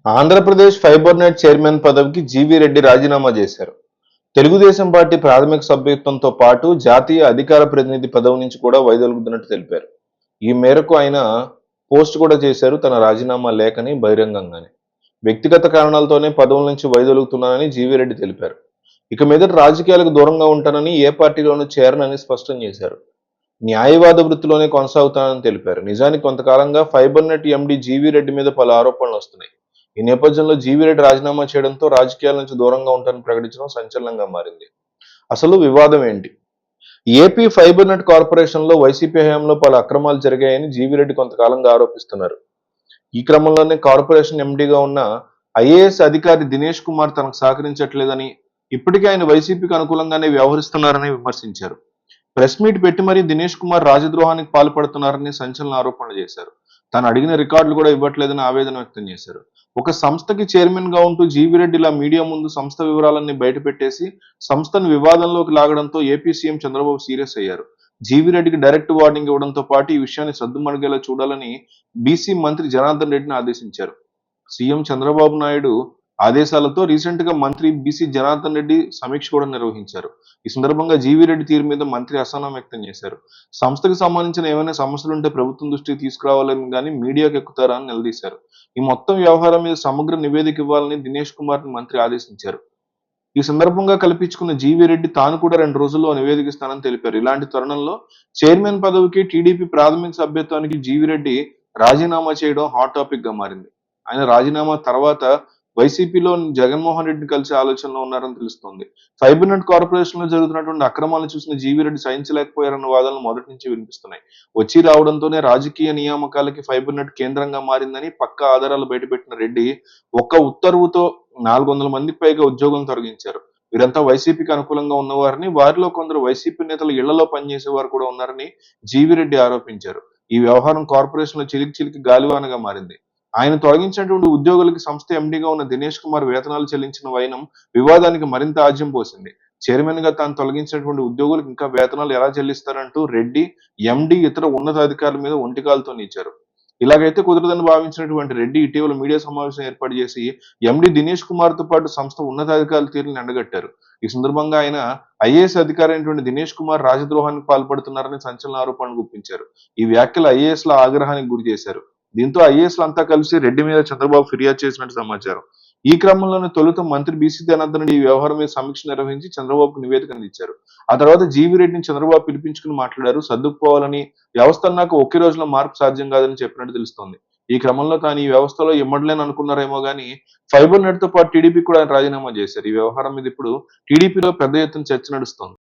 Andhra Pradesh fibre net chairman పదవికి GV Reddy రాజీనామా చేశారు. తెలుగుదేశం పార్టీ ప్రాథమిక సభ్యత్వంతో పాటు జాతీయ అధికార ప్రతినిధి పదవి నుంచి కూడా వైదొలుగుతున్నట్టు తెలిపారు. ఈ మేరకు ఆయన పోస్ట్ కూడా చేశారు తన రాజీనామా లేఖని బహిరంగంగానే. వ్యక్తిగత కారణాలతోనే పదవుల నుంచి వైదొలుగుతున్నానని జీవీ రెడ్డి తెలిపారు. ఇక మీదట రాజకీయాలకు దూరంగా ఉంటానని, ఏ పార్టీలోనూ చేరనని స్పష్టం చేశారు. న్యాయవాద వృత్తిలోనే కొనసాగుతానని తెలిపారు. నిజానికి కొంతకాలంగా fibre net MD GV Reddy మీద పలు ఆరోపణలు వస్తున్నాయి. ఈ నేపథ్యంలో జీవీ రెడ్డి రాజీనామా చేయడంతో రాజకీయాల నుంచి దూరంగా ఉంటానని ప్రకటించడం సంచలనంగా మారింది. అసలు వివాదం ఏంటి? ఏపీ ఫైబర్ నెట్ కార్పొరేషన్ లో వైసీపీ హయాంలో పలు అక్రమాలు జరిగాయని జీవీ రెడ్డి కొంతకాలంగా ఆరోపిస్తున్నారు. ఈ క్రమంలోనే కార్పొరేషన్ ఎండీగా ఉన్న ఐఏఎస్ అధికారి దినేష్ కుమార్ తనకు సహకరించట్లేదని, ఇప్పటికే ఆయన వైసీపీకి అనుకూలంగానే వ్యవహరిస్తున్నారని విమర్శించారు. ప్రెస్ మీట్ పెట్టి మరీ దినేష్ కుమార్ రాజద్రోహానికి పాల్పడుతున్నారని సంచలన ఆరోపణలు చేశారు. తాను అడిగిన రికార్డులు కూడా ఇవ్వట్లేదని ఆవేదన వ్యక్తం చేశారు. ఒక సంస్థకి చైర్మన్ గా ఉంటూ జీవీ రెడ్డి ఇలా మీడియా ముందు సంస్థ వివరాలన్నీ బయటపెట్టేసి సంస్థను వివాదంలోకి లాగడంతో ఏపీ సీఎం చంద్రబాబు సీరియస్ అయ్యారు. జీవీ రెడ్డికి డైరెక్ట్ వార్నింగ్ ఇవ్వడంతో పాటు ఈ విషయాన్ని సద్దుమణిగేలా చూడాలని బీసీ మంత్రి జనార్దన్ రెడ్డిని ఆదేశించారు. సీఎం చంద్రబాబు నాయుడు ఆదేశాలతో రీసెంట్ గా మంత్రి బీసీ జనార్దన్ రెడ్డి సమీక్ష కూడా నిర్వహించారు. ఈ సందర్భంగా జీవీ రెడ్డి తీరు మీద మంత్రి అసహనం వ్యక్తం చేశారు. సంస్థకు సంబంధించిన ఏమైనా సమస్యలుంటే ప్రభుత్వం దృష్టికి తీసుకురావాలని గానీ మీడియాకు ఎక్కుతారా అని నిలదీశారు. ఈ మొత్తం వ్యవహారం మీద సమగ్ర నివేదిక ఇవ్వాలని దినేష్ కుమార్ ని మంత్రి ఆదేశించారు. ఈ సందర్భంగా కల్పించుకున్న జీవీ రెడ్డి తాను కూడా 2 రోజుల్లో నివేదికిస్తానని తెలిపారు. ఇలాంటి తరుణంలో చైర్మన్ పదవికి టీడీపీ ప్రాథమిక సభ్యత్వానికి జీవీ రెడ్డి రాజీనామా చేయడం హాట్ టాపిక్ గా మారింది. ఆయన రాజీనామా తర్వాత వైసీపీలో జగన్మోహన్ రెడ్డిని కలిసే ఆలోచనలో ఉన్నారని తెలుస్తోంది. ఫైబర్ నెట్ కార్పొరేషన్ లో జరుగుతున్నటువంటి అక్రమాలను చూసిన జీవీ రెడ్డి సహించలేకపోయారన్న వాదనలు మొదటి నుంచి వినిపిస్తున్నాయి. వచ్చి రావడంతోనే రాజకీయ నియామకాలకి ఫైబర్ నెట్ కేంద్రంగా మారిందని పక్కా ఆధారాలు బయటపెట్టిన రెడ్డి ఒక్క ఉత్తర్వుతో 400 మందికి పైగా ఉద్యోగులను తొలగించారు. వీరంతా వైసీపీకి అనుకూలంగా ఉన్నవారని, వారిలో కొందరు వైసీపీ నేతలు ఇళ్లలో పనిచేసేవారు కూడా ఉన్నారని జీవీ రెడ్డి ఆరోపించారు. ఈ వ్యవహారం కార్పొరేషన్ లో చిలికి చిలికి గాలివానగా మారింది. ఆయన తొలగించినటువంటి ఉద్యోగులకి సంస్థ ఎండీగా ఉన్న దినేష్ కుమార్ వేతనాలు చెల్లించిన వైనం వివాదానికి మరింత ఆజ్యం పోసింది. చైర్మన్ గా తాను తొలగించినటువంటి ఉద్యోగులకు ఇంకా వేతనాలు ఎలా చెల్లిస్తారంటూ రెడ్డి, ఎండీ, ఇతర ఉన్నతాధికారుల మీద ఒంటికాలతో నిచ్చారు. ఇలాగైతే కుదరదని భావించినటువంటి రెడ్డి ఇటీవల మీడియా సమావేశం ఏర్పాటు చేసి ఎండీ దినేష్ కుమార్ తో పాటు సంస్థ ఉన్నతాధికారుల తీరుని ఎండగట్టారు. ఈ సందర్భంగా ఆయన ఐఏఎస్ అధికారి అయినటువంటి దినేష్ కుమార్ రాజద్రోహానికి పాల్పడుతున్నారని సంచలన ఆరోపణలు గుప్పించారు. ఈ వ్యాఖ్యలు ఐఏఎస్ ల ఆగ్రహానికి గురి చేశారు. దీంతో ఐఏఎస్ అంతా కలిసి రెడ్డి మీద చంద్రబాబు ఫిర్యాదు చేసినట్టు సమాచారం. ఈ క్రమంలోనే తొలుత మంత్రి బీసీ జనార్దన్ రెడ్డి ఈ వ్యవహారం మీద సమీక్ష నిర్వహించి చంద్రబాబుకు నివేదిక అందించారు. ఆ తర్వాత జీవీ రెడ్డిని చంద్రబాబు పిలిపించుకుని మాట్లాడారు. సర్దుకుపోవాలని, వ్యవస్థ అన్నాక ఒకే రోజులో మార్పు సాధ్యం కాదని చెప్పినట్టు తెలుస్తోంది. ఈ క్రమంలో తాను ఈ వ్యవస్థలో ఇమ్మడలేని అనుకున్నారేమో గానీ ఫైబర్ నెట్ తో పాటు టీడీపీ కూడా ఆయన రాజీనామా చేశారు. ఈ వ్యవహారం మీద ఇప్పుడు టీడీపీలో పెద్ద ఎత్తున చర్చ నడుస్తోంది.